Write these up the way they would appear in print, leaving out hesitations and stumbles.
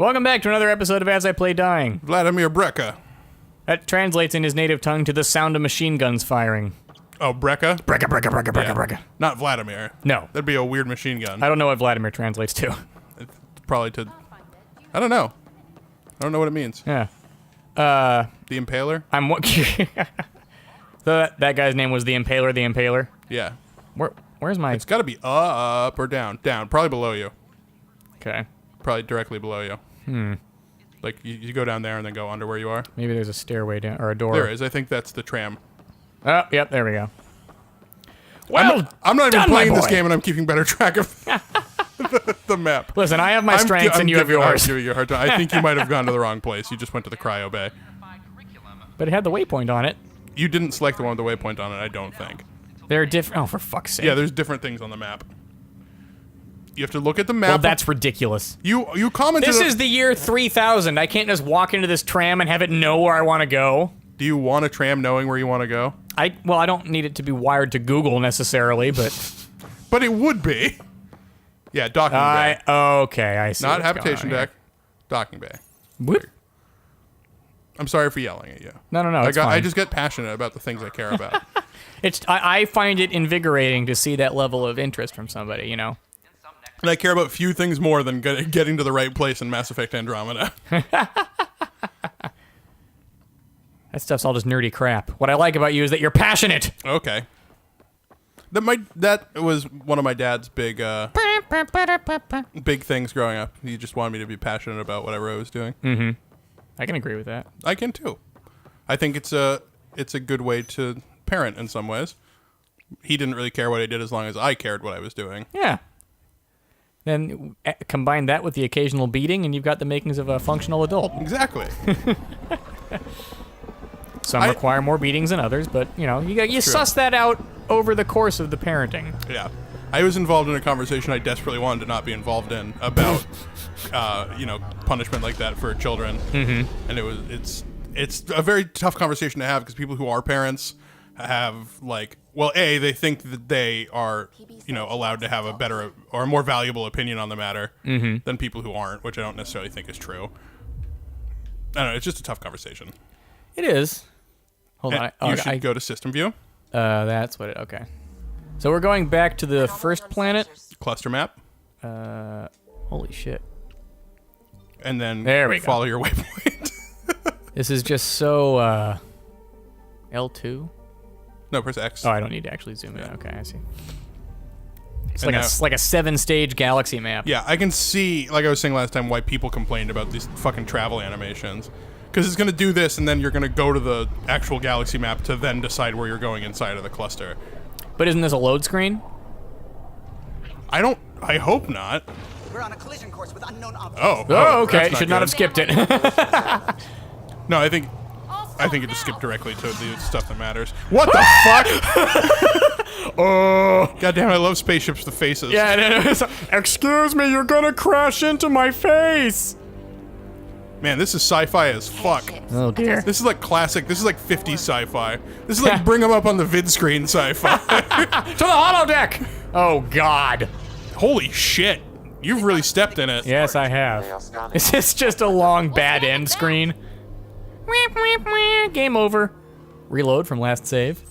Welcome back to another episode of As I Play Dying. Vladimir Breka. That translates in his native tongue to the sound of machine guns firing. Oh, Breka? Breka. Not Vladimir. No. That'd be a weird machine gun. I don't know what Vladimir translates to. It's probably to... I don't know. I don't know what it means. Yeah. The Impaler? That guy's name was the Impaler. Yeah. Where's my... It's gotta be up or down. Down. Probably below you. Okay. Probably directly below you. Like, you go down there and then go under where you are. Maybe there's a stairway down, or a door. There is. I think that's the tram. Oh, yep, there we go. Well, I'm not even done, playing my this boy. game, and I'm keeping better track of the map. Listen, I have my strengths and you have yours. I'm giving you a hard time. I think you might have gone to the wrong place. You just went to the cryo bay. But it had the waypoint on it. You didn't select the one with the waypoint on it, I don't think. They're different. Oh, for fuck's sake. Yeah, there's different things on the map. You have to look at the map. Well, that's ridiculous. You commented... This is the year 3000. I can't just walk into this tram and have it know where I want to go. Do you want a tram knowing where you want to go? Well, I don't need it to be wired to Google necessarily, but... But it would be. Yeah, docking bay. Okay, I see. Not habitation deck. Docking bay. Whoop. I'm sorry for yelling at you. No, it's fine. I just get passionate about the things I care about. I find it invigorating to see that level of interest from somebody, you know? And I care about few things more than getting to the right place in Mass Effect Andromeda. That stuff's all just nerdy crap. What I like about you is that you're passionate. Okay. That was one of my dad's big things growing up. He just wanted me to be passionate about whatever I was doing. Mm-hmm. I can agree with that. I can too. I think it's a good way to parent in some ways. He didn't really care what I did as long as I cared what I was doing. Yeah. Then combine that with the occasional beating, and you've got the makings of a functional adult. Exactly. Some require more beatings than others, but you suss that out over the course of the parenting. Yeah, I was involved in a conversation I desperately wanted to not be involved in about, punishment like that for children. Mm-hmm. And it's a very tough conversation to have because people who are parents have they think that they are allowed to have a better or a more valuable opinion on the matter than people who aren't, which I don't necessarily think is true. I don't know, it's just a tough conversation. It is. Hold on. You should go to System View. That's what okay. So we're going back to the first planet. Cluster map. Holy shit. And then there we follow your waypoint. This is just so, L2? No, press X. Oh, I don't need to actually zoom in. Okay, I see. It's like a 7-stage galaxy map. Yeah, I can see, like I was saying last time, why people complained about these fucking travel animations. Because it's going to do this, and then you're going to go to the actual galaxy map to then decide where you're going inside of the cluster. But isn't this a load screen? I hope not. We're on a collision course with unknown objects. Oh, okay. Should not have skipped it. No, I think it just skipped directly to the stuff that matters. What the fuck? Oh. God damn, I love spaceships with faces. Yeah, excuse me, you're gonna crash into my face. Man, this is sci-fi as fuck. Oh dear. This is like classic. This is like 50s sci-fi. This is like bring them up on the vid-screen sci-fi. To the holodeck! Oh god. Holy shit. You've really stepped in it. Yes, I have. Is this just a long bad end screen? Game over. Reload from last save.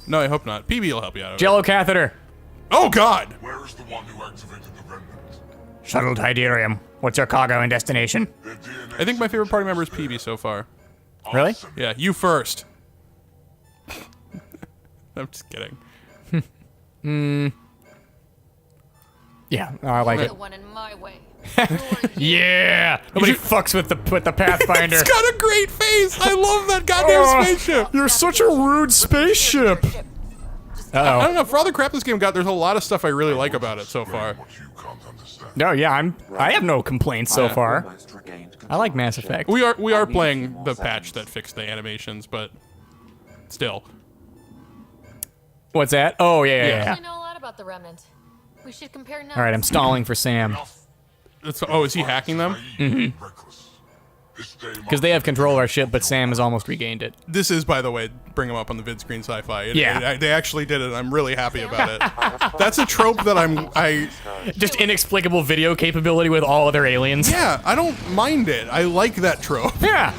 No, I hope not. PB will help you out. Jello catheter. Oh god! Where is the one who activated the remnant? Shuttle Tidarium. What's your cargo and destination? I think my favorite party member is PB so far. Really? Yeah, you first. I'm just kidding. Yeah, I like it. The one in my way. Yeah! Nobody fucks with the Pathfinder. It's got a great face! I love that goddamn spaceship! You're such a rude spaceship! I don't know, for all the crap this game got, there's a lot of stuff I really like about it so far. What you can't understand. No, yeah, I have no complaints so far. I like Mass Effect. We are playing the patch that fixed the animations, but still. What's that? Oh, yeah. I know a lot about the remnant. We should compare notes. Alright, I'm stalling for Sam. Oh, is he hacking them? Reckless. Because they have control of our ship, but Sam has almost regained it. This is, by the way, bring them up on the Vid-Screen Sci-Fi. Yeah. They actually did it. I'm really happy about it. That's a trope that Just inexplicable video capability with all other aliens. Yeah, I don't mind it. I like that trope. Yeah.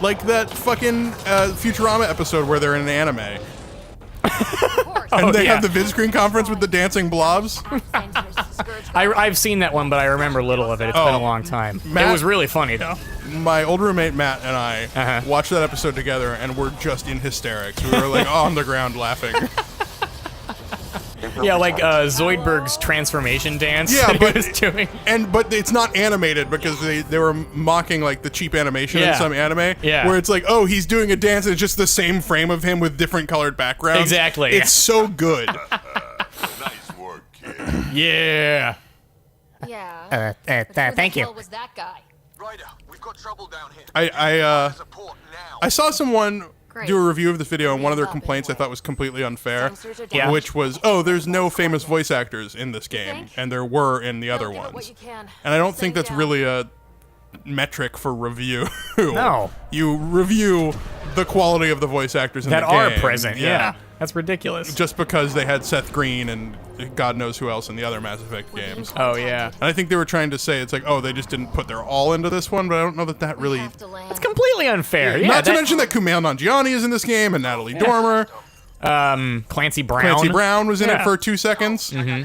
Like that fucking Futurama episode where they're in an anime. And they have the Vid-Screen conference with the dancing blobs. I've seen that one, but I remember little of it. It's been a long time. Matt- It was really funny, though. My old roommate Matt and I watched that episode together, and we're just in hysterics. We were like on the ground laughing. Yeah, like Zoidberg's transformation dance Yeah, that but he was doing. But it's not animated because they were mocking like the cheap animation in some anime. Yeah. Where it's like, oh, he's doing a dance and it's just the same frame of him with different colored backgrounds. Exactly. It's so good. Nice work, kid. Yeah. Yeah. Thank you. Who was that guy? Ryder, we've got trouble down here. I Support now. I saw someone Great. do a review of this video, and one of their Up complaints I anyway. thought was completely unfair, Yeah. which was, oh, there's no famous voice actors in this game, think? and there were in the other Give it what ones. you can. And I don't Sit think that's down. really a metric for review. No. You review the quality of the voice actors in That the are game. present, yeah. That's ridiculous. Just because they had Seth Green and God knows who else in the other Mass Effect games. Oh, yeah. And I think they were trying to say, it's like, oh, they just didn't put their all into this one, but I don't know that We really... have to land. It's completely unfair. Yeah, Not to mention that Kumail Nanjiani is in this game, and Natalie Dormer. Clancy Brown. Clancy Brown was in it Yeah. for 2 seconds. Mm-hmm.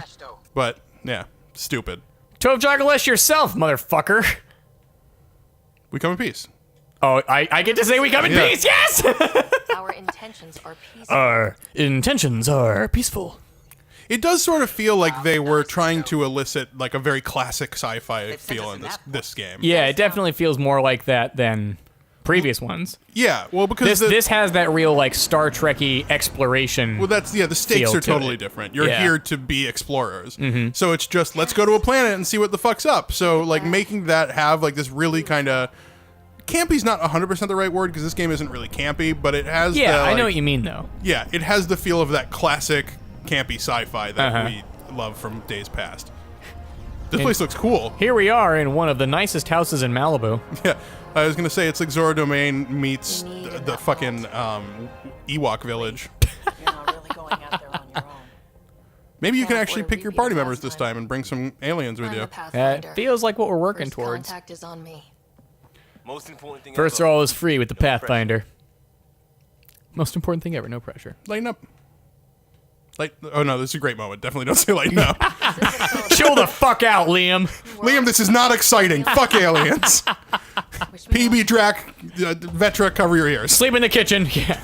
But, yeah, stupid. Tove Jogalish yourself, motherfucker. We come in peace. Oh, I get to say we come in Yeah. peace, yes! Our intentions are peaceful. Our intentions are peaceful. It does sort of feel like they were trying to elicit like a very classic sci-fi feel in this game. Yeah, it definitely feels more like that than previous ones. Yeah, well, because This has that real, like, Star Trek-y exploration. well, that's the stakes feel are to totally it. different. You're Yeah. here to be explorers, so it's just let's go to a planet and see what the fuck's up. So like making that have like this really kind of campy's not 100% the right word because this game isn't really campy, but it has Yeah, the, I know like- what you mean, though. Yeah, it has the feel of that classic campy sci-fi that Uh-huh. we love from days past. This place looks cool. Here we are in one of the nicest houses in Malibu. Yeah, I was gonna say it's like Zora Domain meets You need the enough fucking Ewok village. You're not really going out there on your own. Maybe you can Can't actually afford a pick your repeat party of members last this time. time and bring some aliens with I'm you. the Pathfinder. Feels like what we're working First towards. contact is on me. Most important thing First ever. roll is free with the Pathfinder. Most important thing ever, no pressure. Lighten up. Oh no, this is a great moment. Definitely don't say lighten up. Chill the fuck out, Liam. Liam, this is not exciting. Fuck aliens. Wish me PB Drac, Vetra, cover your ears. Sleep in the kitchen. Yeah.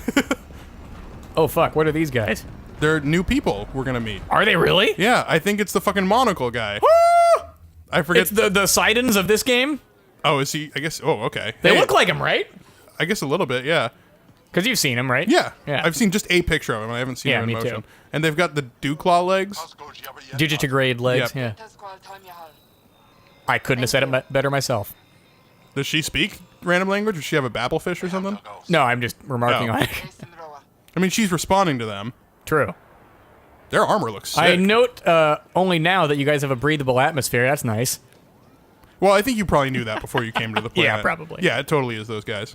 Oh fuck, what are these guys? They're new people we're gonna meet. Are they really? Yeah, I think it's the fucking monocle guy. I forget. It's the Sidons of this game? Oh, is he? I guess. Oh, okay. They Hey, look like him, right? I guess a little bit. Yeah. Because you've seen him, right? Yeah. Yeah. I've seen just a picture of him. I haven't seen Yeah, him in me motion. too. And they've got the Dewclaw legs. Digitigrade legs, Yep. yeah. I couldn't have said it better myself. Does she speak random language? Does she have a babblefish or something? No, I'm just remarking Oh. on it. I mean, she's responding to them. True. Their armor looks sick. I note only now that you guys have a breathable atmosphere. That's nice. Well, I think you probably knew that before you came to the planet. Yeah, probably. Yeah, it totally is those guys.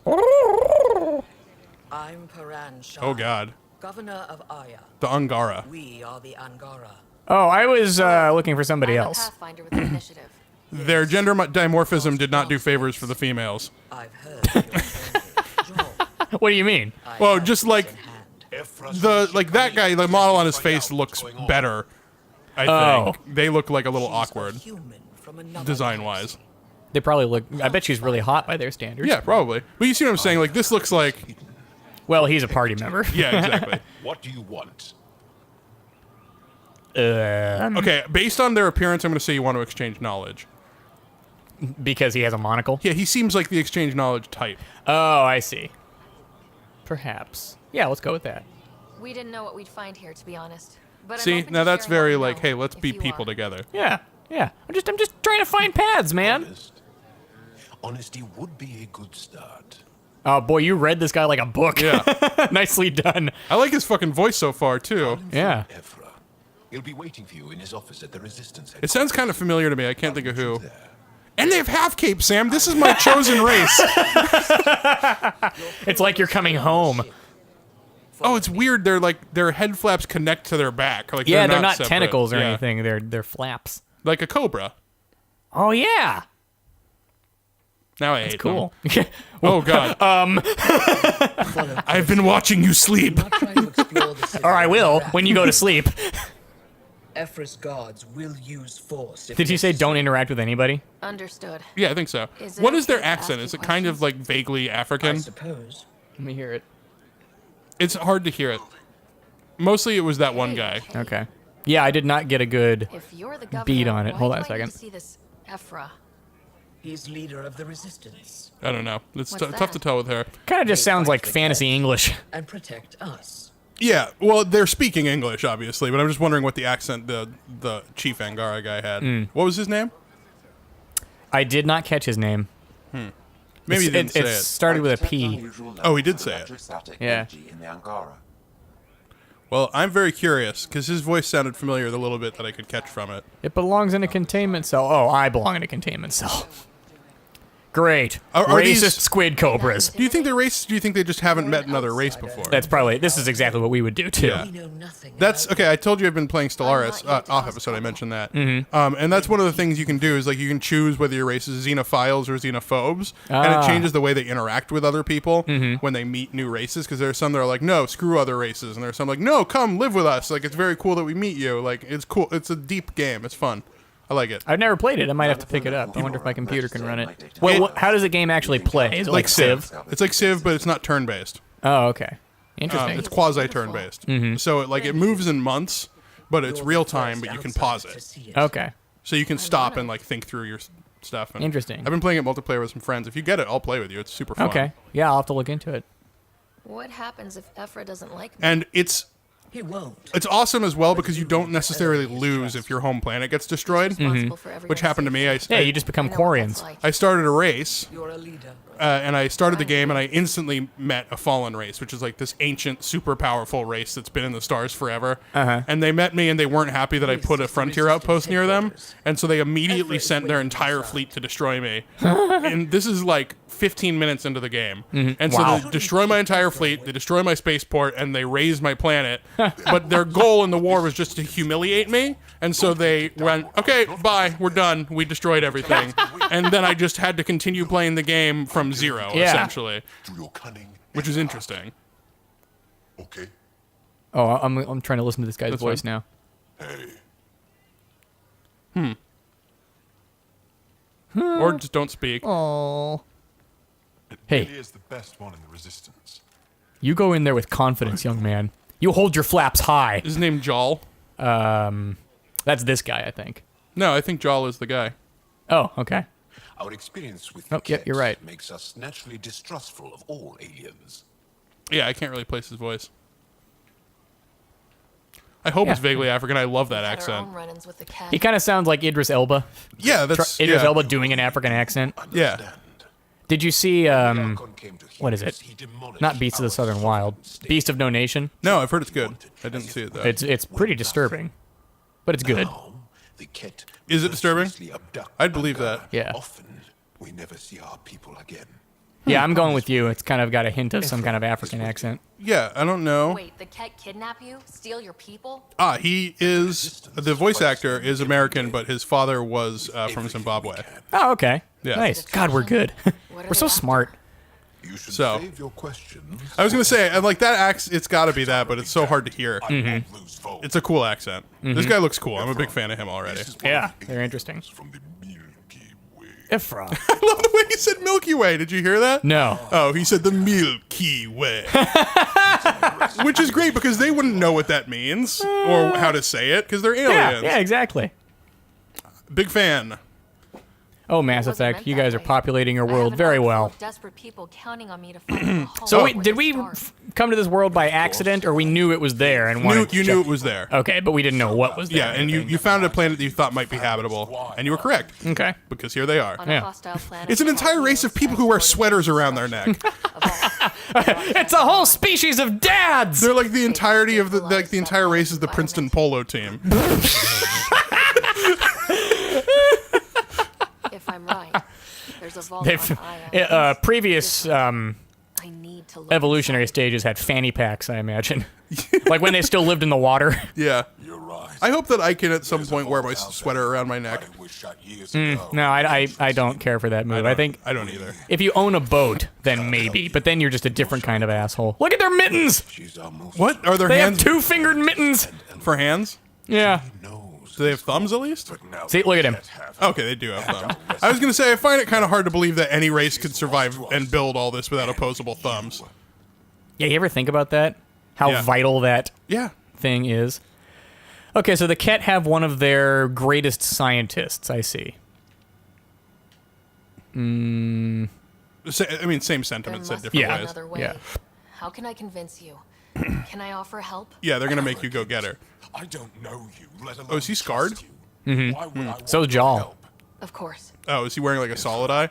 I'm Paran Shah, Oh, God. Governor of Aya. The Ungara. We are the Angara. Oh, I was looking for somebody I'm a else. Pathfinder with the initiative. Their gender dimorphism did not do favors for the females. I've heard your journey. What do you mean? Well, just like The that guy, the model on his face looks better. I Oh. think they look like a little awkward Human from another design-wise. They probably look. I bet she's really hot by their standards. Yeah, probably. But you see what I'm saying? Like this looks like. Well, he's a party member. Yeah, exactly. What do you want? Okay, based on their appearance, I'm going to say you want to exchange knowledge. Because he has a monocle. Yeah, he seems like the exchange knowledge type. Oh, I see. Perhaps. Yeah, let's go with that. We didn't know what we'd find here, to be honest. But I'm See, open now to that's sharing what very we like, know, hey, let's if be you people are. together. Yeah, yeah. I'm just trying to find paths, man. Honest. Honesty would be a good start. Oh boy, you read this guy like a book. Yeah. Nicely done. I like his fucking voice so far too. Yeah. Ephra. He'll be waiting for you in his office at the Resistance It sounds kind of familiar to me. I can't think of who. there. And they have half capes, Sam. This is my chosen race. It's like you're coming home. Oh, it's weird. They're like their head flaps connect to their back. Like Yeah, they're not separate. tentacles or Yeah. anything. They're flaps. Like a cobra. Oh yeah, Now I hate cool. them. Oh god. I've been watching you sleep. Not trying to explore the city Or I will of when you go to sleep. Ephra's guards will use force. if Did you say necessary. don't interact with anybody? Understood. Yeah, I think so. Is it What is their okay to accent? ask Is you it kind of questions? like vaguely I African? suppose. Let me hear it. It's hard to hear it. Mostly it was that one guy. Okay. Yeah, I did not get a good. If you're the governor, Beat on it. why Hold do on a I need second. to see this Ephra? He's leader of the resistance I don't know. It's What's tough to that? tell with her. Kind of just sounds like fantasy English. and protect us. Yeah, well, they're speaking English, obviously, but I'm just wondering what the accent the Chief Angara guy had. What was his name? I did not catch his name. Maybe he didn't say it it. started with a P. Oh, he did say it. Yeah. Well, I'm very curious, because his voice sounded familiar the little bit that I could catch from it. It belongs in a containment cell. Oh, I belong in a containment cell. Great. Are Racist these- squid cobras. Do you think they're racist? Do you think they just haven't met another race before? This is exactly what we would do too. Yeah. We know nothing. That's about okay. I told you I've been playing Stellaris I'm not yet off to episode. I mentioned that, Mm-hmm. and that's one of the things you can do is like you can choose whether your race is xenophiles or xenophobes, and it changes the way they interact with other people when they meet new races. Because there are some that are like, no, screw other races, and there are some like, no, come live with us. Like it's very cool that we meet you. Like it's cool. It's a deep game. It's fun. I like it. I've never played it. I might have to pick it up. I wonder if my computer can run it. Well, how does the game actually play? Is it like Civ? It's like Civ, but it's not turn based. Oh, okay. Interesting. It's quasi turn based. So it moves in months, but it's real time. But you can pause to it. see it. Okay. So you can stop and like think through your stuff. And Interesting. I've been playing it multiplayer with some friends. If you get it, I'll play with you. It's super fun. Okay. Yeah, I'll have to look into it. What happens if Ephra doesn't like me? And it's He won't. awesome as well because you don't necessarily lose if your home planet gets destroyed, Responsible for everyone's which happened to me. safety. Yeah, you just become I know what that's Quarians. like. I started a race. You're a leader. And I started the game, and I instantly met a fallen race, which is like this ancient, super powerful race that's been in the stars forever. And they met me, and they weren't happy that I put a frontier outpost near them, and so they immediately sent their entire fleet to destroy me. And this is like 15 minutes into the game, and so Wow. they destroy my entire fleet, they destroy my spaceport, and they raise my planet. But their goal in the war was just to humiliate me, and so they went, "Okay, bye, we're done. We destroyed everything." And then I just had to continue playing the game from zero, Yeah. essentially, Through your cunning. which is interesting. Okay. Oh, I'm trying to listen to this guy's That's voice fine. now. Hey. Or just don't speak. Oh. Hey, He is the best one in the resistance. you go in there with confidence, young man. You hold your flaps high. Is his name Jal? That's this guy, I think. No, I think Jal is the guy. Oh, okay. Our experience with Oh, yep, Ket you're right. makes us naturally distrustful of all aliens. Yeah, I can't really place his voice. I hope Yeah. it's vaguely African. I love that Had our accent. own run-ins with the cat. He kind of sounds like Idris Elba. Yeah, that's Idris yeah. Elba doing an African accent. Yeah. Understand. Did you see, Archon came to what is Helios, it? he demolished Not Beasts of the our Southern Wild. sovereign state. Beast of No Nation. No, I've heard it's good. I didn't see it though. It's pretty disturbing, but it's good. Now, the Ket Is it disturbing? mercilessly abduct I'd believe Angara. that. Yeah. Often, we never see our people again. Yeah, I'm going with you. It's kind of got a hint of some kind of African accent. Yeah, I don't know. Wait, the cat kidnap you? Steal your people? He is the voice actor is American, but his father was from Zimbabwe. Oh, okay. Yeah. Nice. God, we're good. What are We're so they after? smart. You should So- save your questions. I was gonna say, and like that accent, it's got to be that, but it's so hard to hear. I won't lose vote. It's a cool accent. This guy looks cool. I'm a big fan of him already. This is one Yeah, of the they're interesting. aliens From the Milky Way. Ephra. I love the way he said Milky Way. Did you hear that? No. Oh, he said the Milky Way. Which is great because they wouldn't know what that means or how to say it because they're Yeah, aliens. yeah, exactly. Big fan. Oh, Mass Wasn't Effect, meant you that guys are way. populating your I have world an very army full well. of desperate people counting on me to find them a home So where wait, did they we starve. come to this world by accident, or we knew it was there and wanted You to knew check- it was there. Okay, but we didn't know what was there. Yeah, and you found a planet that you thought might be habitable, and you were correct Okay. because here they are. On Yeah. a hostile planet It's an entire called race of Eos, people who wear transported sweaters around their neck. of all. It's a whole species of dads! They're like the entirety of the entire race is the Princeton polo team. If I'm right, vault They've on Aya. previous I need to look evolutionary inside. stages had fanny packs, I imagine. Like when they still lived in the water. Yeah. You're right. I hope that I can at some point wear my sweater around my neck. It was shot years ago. No, I don't care for that move. I think I don't either. if you own a boat, then maybe. But then you're just a different kind of asshole. Look at their mittens! She's almost What are their They have hands 2-fingered mittens! for hands? Yeah. knows. Do they have thumbs at least? See, look at him. Okay, they do have thumbs. I was gonna say I find it kind of hard to believe that any race could survive and build all this without opposable thumbs. Yeah, you ever think about that? How Yeah. vital that Yeah. thing is? Okay, so the Ket have one of their greatest scientists, I see. I mean, same There sentiment said must different be Yeah. ways. another way. Yeah. How can I convince you? Can I offer help? Yeah, they're gonna make you go get her. I don't know you, let alone Oh, is he scarred? trust you. Why would I want So your Jaw. help? Of course. Oh, is he wearing like a solid eye?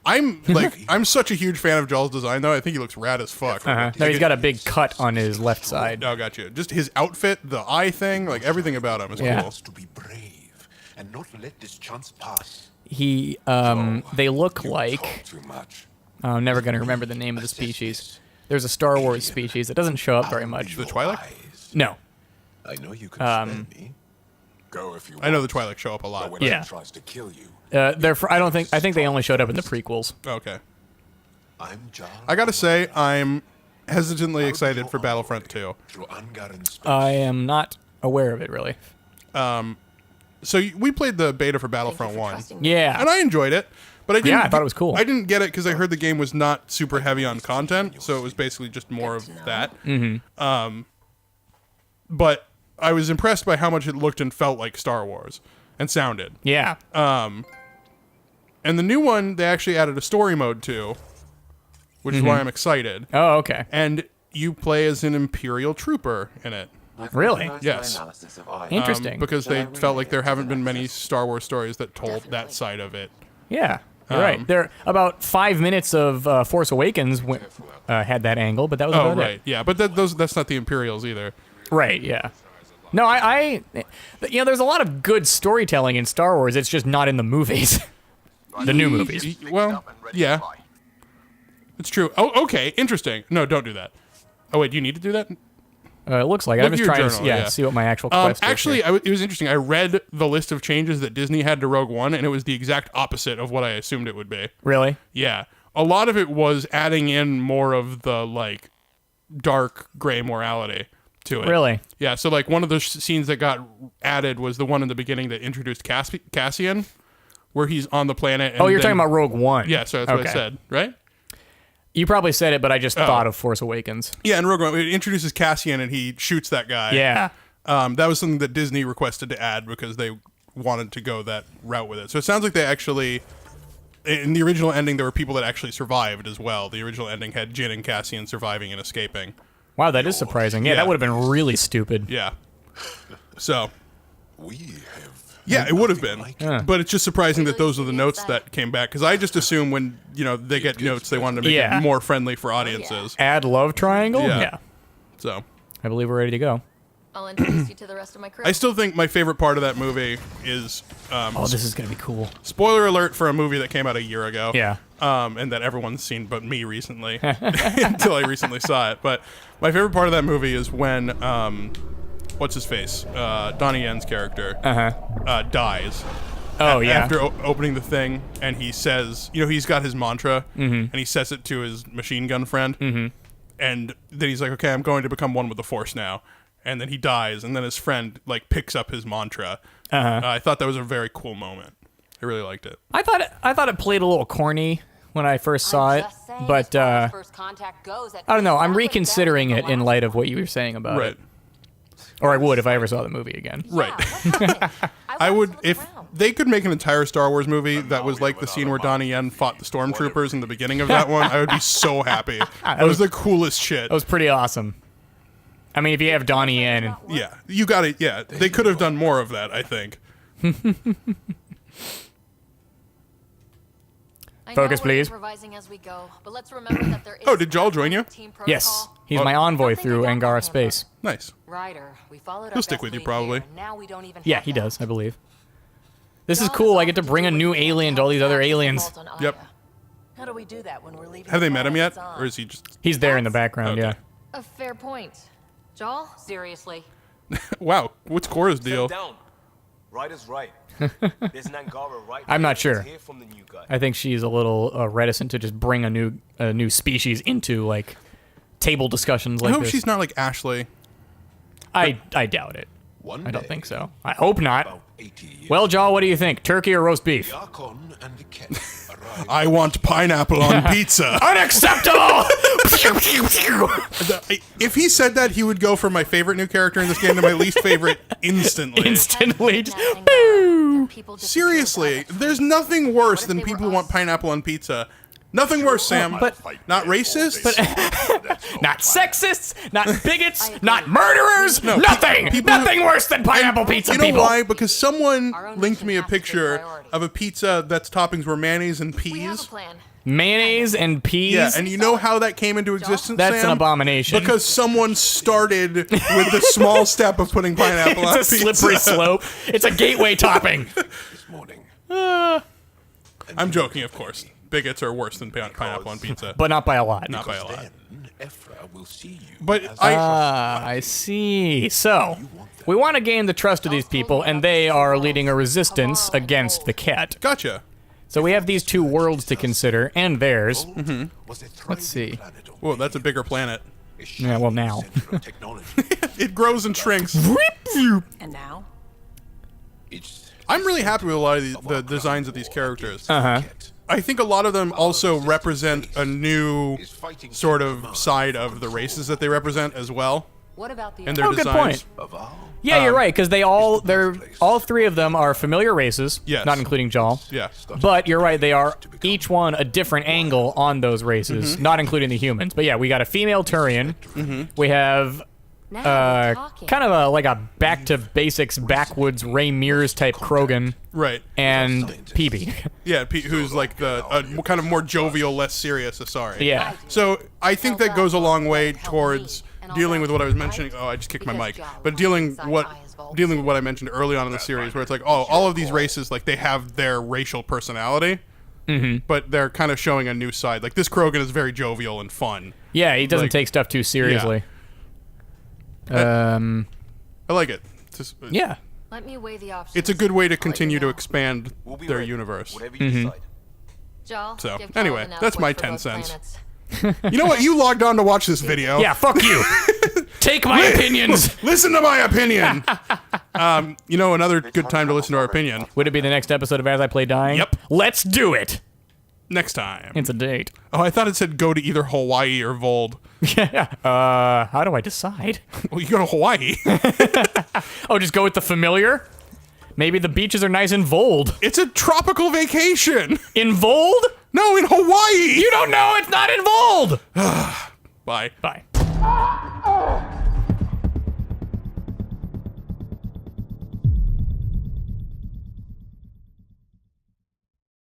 I'm such a huge fan of Jaw's design though. I think he looks rad as fuck. No, he's got a big cut on his left side. Oh, gotcha. Just his outfit, the eye thing, like everything about him is Yeah. cool. To be brave and not let this chance pass. He, they look You like... talk too much. I'm never going to remember the name of the species. There's a Star Wars species that doesn't show up very much. The Twi'lek? No. I know you can spare me. Go if you want. I know the Twi'lek show up a But lot. when Yeah. he tries to kill you, I think they only showed up in the prequels. Okay. I'm Jar. I gotta say, I'm hesitantly excited for Battlefront 2. Through unguarded space. I am not aware of it, really. So we played the beta for Thank you Battlefront for 1. trusting me. Yeah. And I enjoyed it, but I didn't. Yeah, I thought it was cool. I didn't get it because I heard the game was not super heavy on content, so it was basically just more of Good to know. that. Mm-hmm. But I was impressed by how much it looked and felt like Star Wars and sounded. Yeah. And the new one, they actually added a story mode to, which is why I'm excited. Oh, okay. And you play as an Imperial trooper in it. Really? Yes. Interesting. Because they felt like there haven't been many Star Wars stories that told that Definitely. side of it. Yeah. You're right. There about 5 minutes of Force Awakens had that angle, but that was Oh, about right. Yeah, but that's not the Imperials either. it. Right. Yeah. No, there's a lot of good storytelling in Star Wars. It's just not in the movies, the new movies. Well, yeah. It's true. Oh, okay. Interesting. No, don't do that. Oh, wait. Do you need to do that? It looks like it. Look I'm just at your trying journal, to yeah. see what my actual quest is. Actually, here. it was interesting. I read the list of changes that Disney had to Rogue One, and it was the exact opposite of what I assumed it would be. Really? Yeah. A lot of it was adding in more of the, like, dark gray morality to it. Really? Yeah, so, like, one of the scenes that got added was the one in the beginning that introduced Cassian, where he's on the planet. And Oh, you're then- talking about Rogue One. Yeah, so that's what I said, right? You probably said it, but I just thought of Force Awakens. Yeah, in Rogue One, it introduces Cassian, and he shoots that guy. Yeah. That was something that Disney requested to add because they wanted to go that route with it. So it sounds like they actually, in the original ending, there were people that actually survived as well. The original ending had Jyn and Cassian surviving and escaping. Wow, that is surprising. Yeah, Yeah. that would have been really stupid. Yeah. So, We have. yeah, it would have been. Yeah. But it's just surprising that those are the notes that came back. Because I just assume when, they get notes, they wanted to make Yeah. it more friendly for audiences. Add love triangle? Yeah. So, I believe we're ready to go. I'll introduce you to the rest of my crew. I still think my favorite part of that movie is, Oh, this is going to be cool. spoiler alert for a movie that came out a year ago. Yeah. And that everyone's seen but me recently, until I recently saw it. But my favorite part of that movie is when, what's his face? Donnie Yen's character dies. Oh, yeah. After opening the thing, and he says, he's got his mantra, and he says it to his machine gun friend, and then he's like, okay, I'm going to become one with the Force now. And then he dies, and then his friend, like, picks up his mantra. I thought that was a very cool moment. I really liked it. I thought it played a little corny when I first saw it, but I don't know. I'm reconsidering it in light of what you were saying about Right. it. Or I would if I ever saw the movie again. Right. I would, if they could make an entire Star Wars movie that was like the scene where Donnie Yen fought the stormtroopers in the beginning of that one, I would be so happy. That was the coolest shit. That was pretty awesome. I mean, if you have Donnie Yen and Yeah, you got it. Yeah, they could have done more of that, I think. I Focus, know we're please. improvising as we go, but let's remember that there is Oh, did Joel join you? team yes, protocol. he's my envoy Nothing through I don't Angara have space. Nice. Ryder, we followed He'll stick with you, probably. Now we don't even Yeah, have he that. does, I believe. This is cool. I get to bring a new alien to all these other aliens. Yep. How do we do that when we're leaving? Have the they met him planet yet, it's on? or is he just? He's there in the background, Okay. yeah. A fair point. Jal? Seriously? Wow, what's Cora's deal? Settle down. Ryder's right. There's an Angara right I'm there. not sure. Let's hear from the new guy. I think she's a little reticent to just bring a new species into like table discussions I like hope this. she's not like Ashley. I doubt it. One I don't day, think so. I hope not. about 80 years Well, Jaw, what do you think? Turkey or roast beef? the Archon and the Ket arrived. I want pineapple on pizza. Unacceptable! If he said that, he would go from my favorite new character in this game to my least favorite instantly. Instantly. Just, Nothing woo! people disappear Seriously, without a there's trace. nothing worse What if than they people were who want us? pineapple on pizza. Nothing worse, Sam. but- Not racist. Not sexists, not bigots, agree. not murderers, No, nothing! people who- Nothing worse than pineapple pizza, you know people! why? Because someone Our own linked mission me a has to take picture priority. of a pizza that's toppings were mayonnaise and We have a peas. plan. Mayonnaise and peas? Yeah, and you know how that came into existence, That's Sam? an abomination. Because someone started with the small step of putting pineapple on it's a pizza. slippery slope. It's a gateway topping. this morning. I'm joking, of course. Bigots are worse than pineapple on pizza. But not by a lot. Not by a lot. Then Ephra will see you. But as I see. So, we want to gain the trust of these people, and they are leading a resistance against the cat. Gotcha. So we have these two worlds to consider, and theirs. was a Let's see. planet on Whoa, that's a bigger planet. a Yeah, well, now. center of technology. It grows and shrinks. And now? It's I'm really happy with a lot of the designs of these characters. Uh-huh. I think a lot of them also represent a new sort of side of the races that they represent as well. What about the And their Oh, good designs. point. Yeah, you're right, because they're all three of them are familiar races, Yes. not including Jaw. Yeah. But you're right, they are each one a different angle on those races, not including the humans. But yeah, we got a female Turian. We have Now we're talking. kind of like a back to basics, backwoods Ray Mears type Krogan, Right. and Peebee. Yeah, who's like the kind of more jovial, less serious Asari. Yeah. So I think that goes a long way towards dealing with what I was mentioning. Oh, I just kicked my mic. But dealing with what I mentioned early on in the series, where it's like, oh, all of these races, like they have their racial personality, but they're kind of showing a new side. Like this Krogan is very jovial and fun. Yeah, he doesn't Like- take stuff too seriously. I like it. Yeah. Let me weigh the options. It's a good way to I'll let you continue to know. expand We'll be their ready. universe. Whatever you decide. Jal, So, give anyway, Calvin that's enough my weight for 10 both cents. planets. You know what? You logged on to watch this video. Yeah, fuck you. Take my opinions. Listen to my opinion. You know, another good time to listen to our opinion. Would it be the next episode of As I Play Dying? Yep. Let's do it. Next time. It's a date. Oh, I thought it said go to either Hawaii or Vold. Yeah. How do I decide? Well, you go to Hawaii. Oh, just go with the familiar? Maybe the beaches are nice in Vold. It's a tropical vacation. In Vold? No, in Hawaii. You don't know it's not in Vold. Bye. Bye.